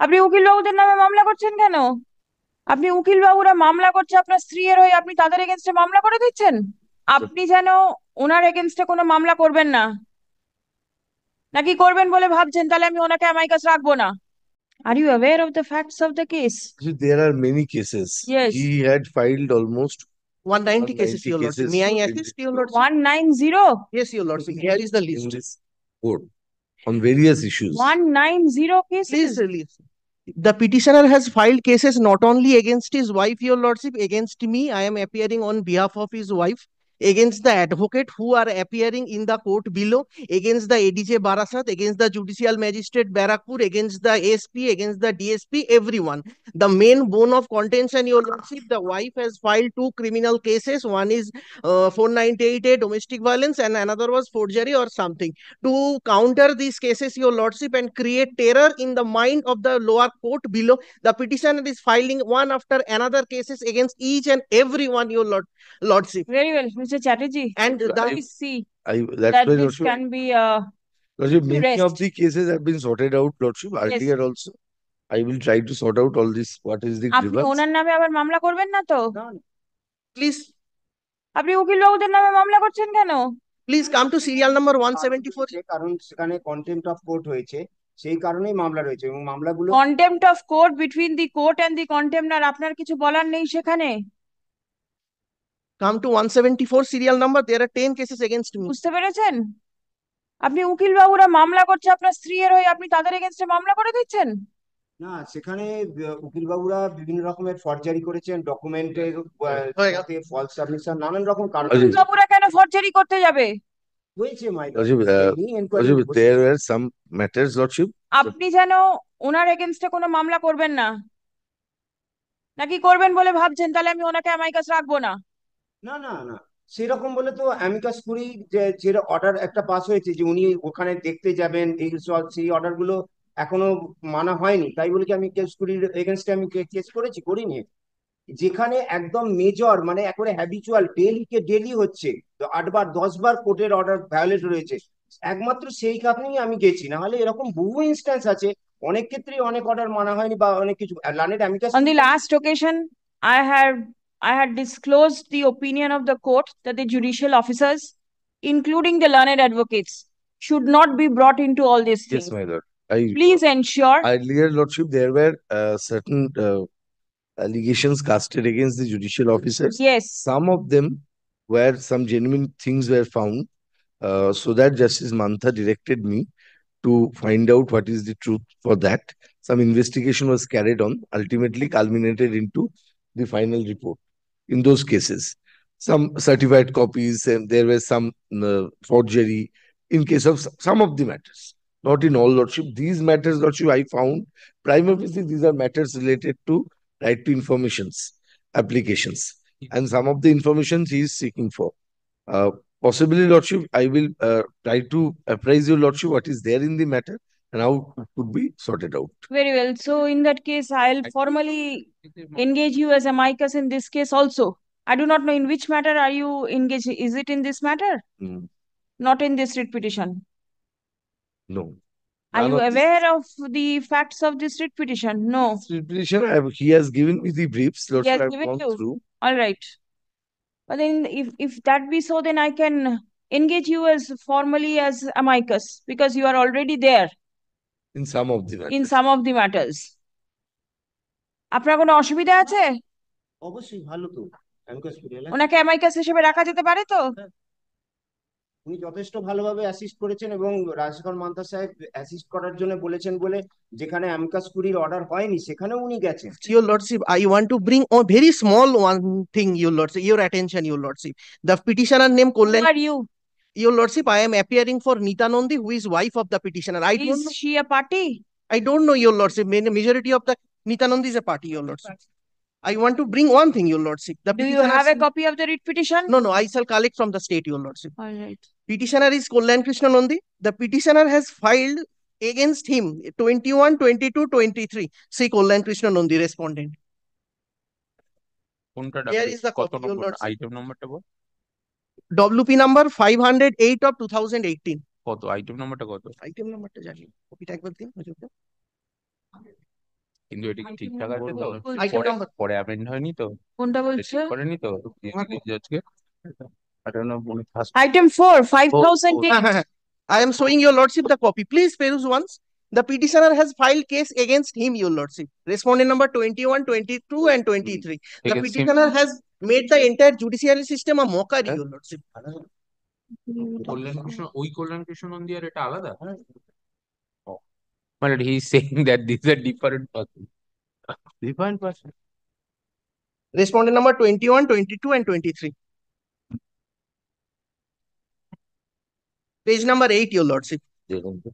আপনি উকিল বাবুদের নামে মামলা করছেন কেন? আপনি উকিল বাবুরা মামলা করছে আপনার স্ত্রীর হয়ে, আপনি তাদের এগেনস্টে মামলা করে দিচ্ছেন। আপনি যেন ওনার এগেনস্টে কোনো মামলা করবেন না, নাকি করবেন বলে ভাবছেন, তাহলে আমি ওনাকে অ্যামাইকাস রাখবো না। Are you aware of the facts of the case? See, there are many cases. Yes. He had filed almost 190 cases, 190 Your Lordship. cases May I in assist, this Your court. Lordship? 190? Yes, Your Lordship. Here is the In list. this court on various issues. 190 Please cases? release. The petitioner has filed cases not only against his wife, Your Lordship, against me. I am appearing on behalf of his wife, against the advocate who are appearing in the court below, against the ADJ Barasat, against the Judicial Magistrate Barakpur, against the SP, against the DSP, everyone. The main bone of contention, Your Lordship, the wife has filed two criminal cases. One is 498A domestic violence, and another was forgery or something. To counter these cases, Your Lordship, and create terror in the mind of the lower court below, the petitioner is filing one after another cases against each and every one, Lordship. Very well, Mr. Chatterjee. And the Please see That's that why, this Lordship, can be Lordship, put to many of rest. the cases have been sorted out, Lordship, Yes. earlier also. I will try to sort out all this. What is the আপনি grievance? ওনার নামে আবার মামলা করবেন না তো? please, আপনি উকিল বাবুদের নামে মামলা করছেন কেন? please come to serial number কারণ 174. রয়েছে, কারণ সেখানে কন্টেম্প্ট অফ কোর্ট হয়েছে, সেই কারণেই মামলা রয়েছে এবং মামলাগুলো contempt of court, between the court and the contemnor, আপনার কিছু বলার নেই সেখানে? Come to 174 serial number. There are 10 cases against me. বুঝতে পেরেছেন? আপনি উকিল বাবুরা মামলা করছে আপনার স্ত্রীর হয়ে, আপনি তাদের এগেনস্টে মামলা করে দিচ্ছেন। না, সেখানে উকিলবাবুরা বিভিন্ন রকমের ফর্জারি করেছেন, ডকুমেন্টের হয়ে গেল। সাথে ফলস সাবমিশন, নানান রকম কারণ উকিল বাবুরা কেন ফরজারি করতে যাবে? হয়েছে। মাই Lordship, enquiry Lordship, there were some matters, Lordship. আপনি যেন ওনার এগেনস্টে কোনো মামলা করবেন না, নাকি করবেন বলে ভাবছেন, তাহলে আমি ওনাকে অ্যামাইকাস রাখবো না। না না না, সেরকম বলে তো অ্যামিকাস কুরি যে অর্ডার একটা পাস হয়েছে যে উনি ওখানে দেখতে যাবেন, এই সব সেই অর্ডার গুলো এখনো মানা হয়নি, তাই বলে কি আমি কেস কুরির এগেনস্টে আমি কেস করিনি। যেখানে একদম মেজর, মানে একেবারে হ্যাবিচুয়াল, ডেলি কে ডেলি হচ্ছে, তো 8 বার 10 বার কোর্টের অর্ডার ভায়োলেট রয়েছে, একমাত্র সেই কারণেই আমি গেছি। না হলে এরকম বহু ইনস্ট্যান্স আছে, অনেক ক্ষেত্রেই অনেক অর্ডার মানা হয়নি বা অনেক কিছু লানেট amicus. On the last occasion, I had disclosed the opinion of the court that the judicial officers, including the learned advocates, should not be brought into all these Yes, things. my lord. Please ensure. Earlier, Lordship, there were certain allegations casted against the judicial officers. Yes. Some of them where some genuine things were found, so that Justice Mantha directed me to find out what is the truth for that. Some investigation was carried on, ultimately culminated into the final report. In those cases, some certified copies, and there were some forgery in case of some of the matters. Not in all, Lordship. These matters, Lordship, I found prima facie these are matters related to right to informations applications, and some of the information he is seeking for. Possibly, Lordship, I will try to apprise you, Lordship, what is there in the matter and how it could be sorted out. Very well. So in that case, I'll formally engage you as amicus in this case also. I do not know in which matter are you engaged. Is it in this matter? Mm, Not in this writ petition. no. Are None you of this aware of the facts of this writ petition? No. petition, he has given me the briefs, He Lordship, has I have given gone you. through. All right. But then if that be so, then I can engage you as formally as amicus, because you are already there In some of the matters. in some of the matters. আপনার কোনো অসুবিধা আছে? অবশ্যই ভালো তো, amicus কুরিয়াল ওনাকে অ্যামাইকাস হিসেবে রাখা যেতে পারে তো? উনি যথেষ্ট ভালোভাবে অ্যাসিস্ট করেছেন এবং রাজশেখর মান্তা সাহেব অ্যাসিস্ট করার জন্য বলেছেন বলে যেখানে অ্যামিকাস কুরির অর্ডার হয়নি সেখানেও উনি গেছেন। Your Lordship, I want to bring a very small one thing, Your Lordship, your attention, Your Lordship. The petitioner name Who Kollen. are you? Your Lordship, I am appearing for Nita Nandi, who is wife of the petitioner. Is she a party? I don't know, Your Lordship. Majority of the Nita Nandi is a party, Your Lordship. I want to bring one thing, Your Lordship. The Do you petitioner have a copy of the writ petition? No, no, I shall collect from the state, Your Lordship. All right. Petitioner is Kollan Krishna Nandi. The petitioner has filed against him 21, 22, 23. See Kollan Krishna Nandi, respondent. Here is the copy, Your Lordship. Item নাম্বারটা বল, WP number 508 of 2018. কত item নাম্বারটা কত? Item number টা জানি। কপিটা একবার দিন হুজুরকে। কিন্তু এটা কি ঠিকঠাক আছে তো? Item পরে number. পরে অ্যামেন্ড হয়নি তো? কোনটা এটা বলছে? ঠিক করেনি তো জজকে? I don't know, উনি first Item 4, 5,000 I am showing your lordship the copy. Please peruse once. The petitioner has filed case against him, your lordship. Respondent number 21, 22, and 23. The Against him? petitioner has made the entire judiciary system a mockery, your lordship. কল্যাণ কৃষ্ণ, ওই কল্যাণ কৃষ্ণ নন্দী আর এটা আলাদা? মানে he is saying that this are different person. Different person? Respondent number 21, 22, and 23. Page number 8, your lordship. দেখুন তো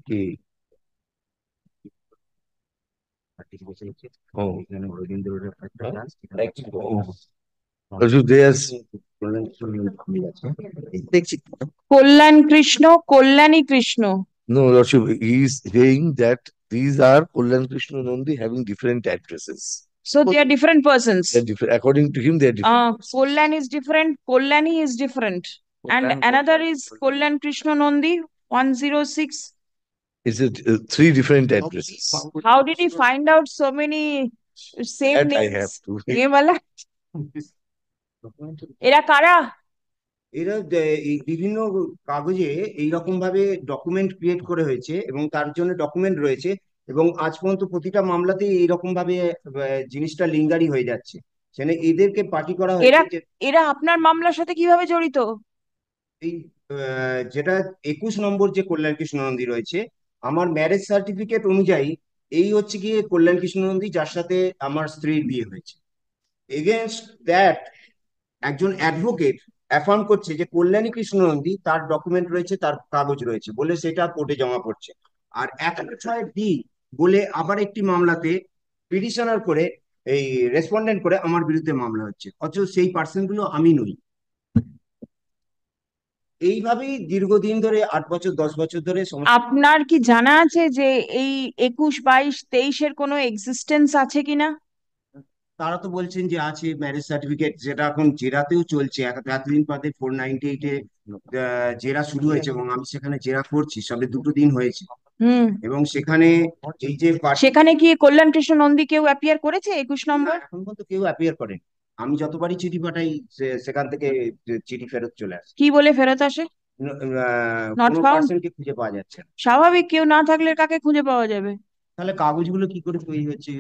কি Oh. So there's দেখছি। Kollan Krishna, Kollani Krishna. no, Lordship, he is saying that these are Kollan Krishna Nandi having different addresses. So they are different persons. They're different. According to him, they're different. Kollan is different, Kollani is different. And another is Kollan Krishna Nandi, 106. It's three different addresses. How did he find out so many same That I names? have to. ये वाला এরা কারা? এরা এই বিভিন্ন কাগজে এইরকম ভাবে ডকুমেন্ট ক্রিয়েট করে হয়েছে এবং তার জন্য ডকুমেন্ট রয়েছে এবং আজ পর্যন্ত প্রতিটা মামলাতেই এইরকম ভাবে জিনিসটা লিঙ্গারি হয়ে যাচ্ছে। সেখানে এদেরকে পার্টি করা হয়েছে যে এরা আপনার মামলার সাথে কিভাবে জড়িত? এই যেটা 21 নম্বর যে কল্যাণ কৃষ্ণ নন্দী রয়েছে, আমার ম্যারেজ সার্টিফিকেট অনুযায়ী এই হচ্ছে গিয়ে কল্যাণ কৃষ্ণ নন্দী যার সাথে আমার স্ত্রীর বিয়ে হয়েছে। এগেনস্ট দ্যাট একজন অ্যাডভোকেট অ্যাফার্ম করছে যে কল্যাণী কৃষ্ণ নন্দী তার ডকুমেন্ট রয়েছে, তার কাগজ রয়েছে বলে সেটা কোর্টে জমা পড়ছে। আর 106D বলে আবার একটি মামলাতে পিটিশনার করে এই রেসপন্ডেন্ট করে আমার বিরুদ্ধে মামলা হচ্ছে, অথচ সেই পার্সন গুলো আমি নই। এইভাবেই দীর্ঘদিন ধরে 8 বছর 10 বছর ধরে আপনার কি জানা আছে যে এই 21, 22, 23 কোনো এক্সিস্টেন্স আছে কিনা? তারা তো বলছেন যে আছে ম্যারেজ সার্টিফিকেট, যেটা এখন জেরাতেও চলছে। এতদিন বাদে 498-এ জেরা শুরু হয়েছে এবং আমি সেখানে জেরা করছি, সবে 2 দিন হয়েছে। এবং সেখানে এই যে সেখানে কি কল্যাণ কৃষ্ণ নন্দী কেউ অ্যাপিয়ার করেছে 21 নম্বর? এখন পর্যন্ত কেউ অ্যাপিয়ার করেন। আমি যতবারই চিঠি পাঠাই সেখান থেকে চিঠি ফেরত চলে আসে। কি বলে ফেরত আসে? Not কোনো found? পার্সনকে খুঁজে পাওয়া যাচ্ছে না। স্বাভাবিক, কেউ না থাকলে কাকে খুঁজে পাওয়া যাবে? তাহলে কাগজগুলো কি করে তৈরি হচ্ছে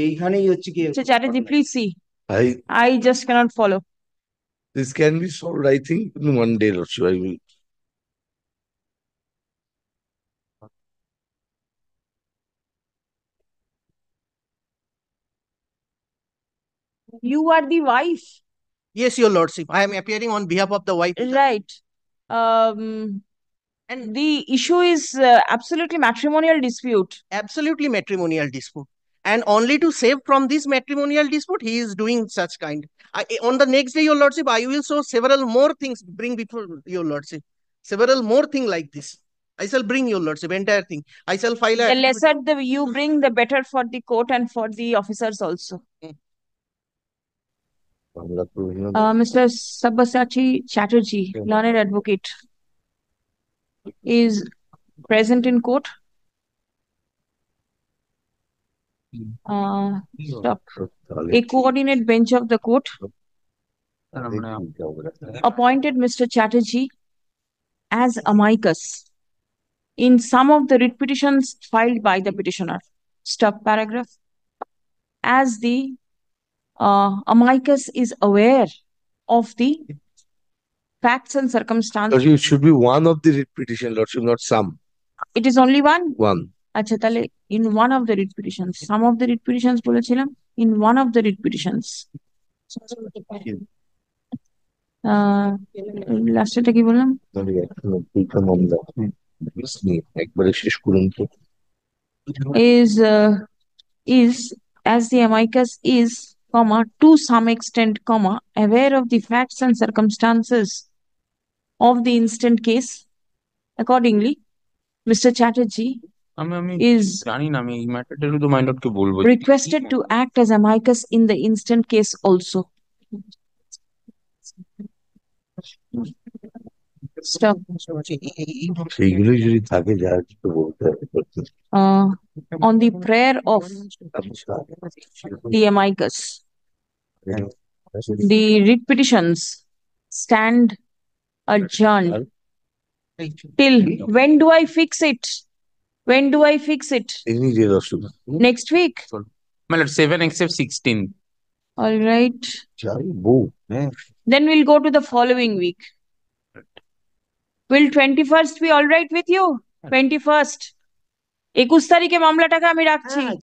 এইখানেই হচ্ছে কি? Chatterjee, please see. I I just cannot follow. This can be solved, I think, in one day, Lordship. I will. You are the wife, Yes, your lordship. I am appearing on behalf of the wife. right? And the issue is absolutely matrimonial dispute. Absolutely matrimonial dispute. And only to save from this matrimonial dispute, he is doing such kind. On the next day, your lordship, I will show several more things, bring before your lordship. Several more things like this. I shall bring your lordship, entire thing. I shall file The a... lesser you bring, the better for the court and for the officers also. Mr. Sabyasachi Chatterjee, learned advocate, is present in court. Stop. A coordinate bench of the court appointed Mr. Chatterjee as amicus in some of the writ petitions filed by the petitioner. Stop paragraph. As the amicus is aware of the facts and circumstances. Lordship, it should be one of the writ petition, Lordship, not some. It is only one? One. আচ্ছা, তাহলে in one of the writ petitions, some of the writ petitions বলেছিলাম, in one of the writ petitions. লাস্টেটা কি বললাম? একবারে শেষ করুন তো। Is as the amicus is, comma, to some extent, comma, aware of the facts and circumstances of the instant case. Accordingly, Mr. Chatterjee is জানি না, আমি এই ম্যাটারটা শুধু মাই লর্ডকে বলবো। requested to act as amicus in the instant case also. Stop. সেইগুলোই যদি থাকে যা কিছু বলতে হবে On the prayer of the amicus, the writ petitions stand adjourned till when do I fix it? When do I fix it? এমনি যে রসুন Next week? My lord, 7 except 16. All right. যাই বউ হ্যাঁ Then we'll go to the following week. Will 21st be all right with you? 21st. 21 তারিখে মামলাটাকে আমি রাখছি। হ্যাঁ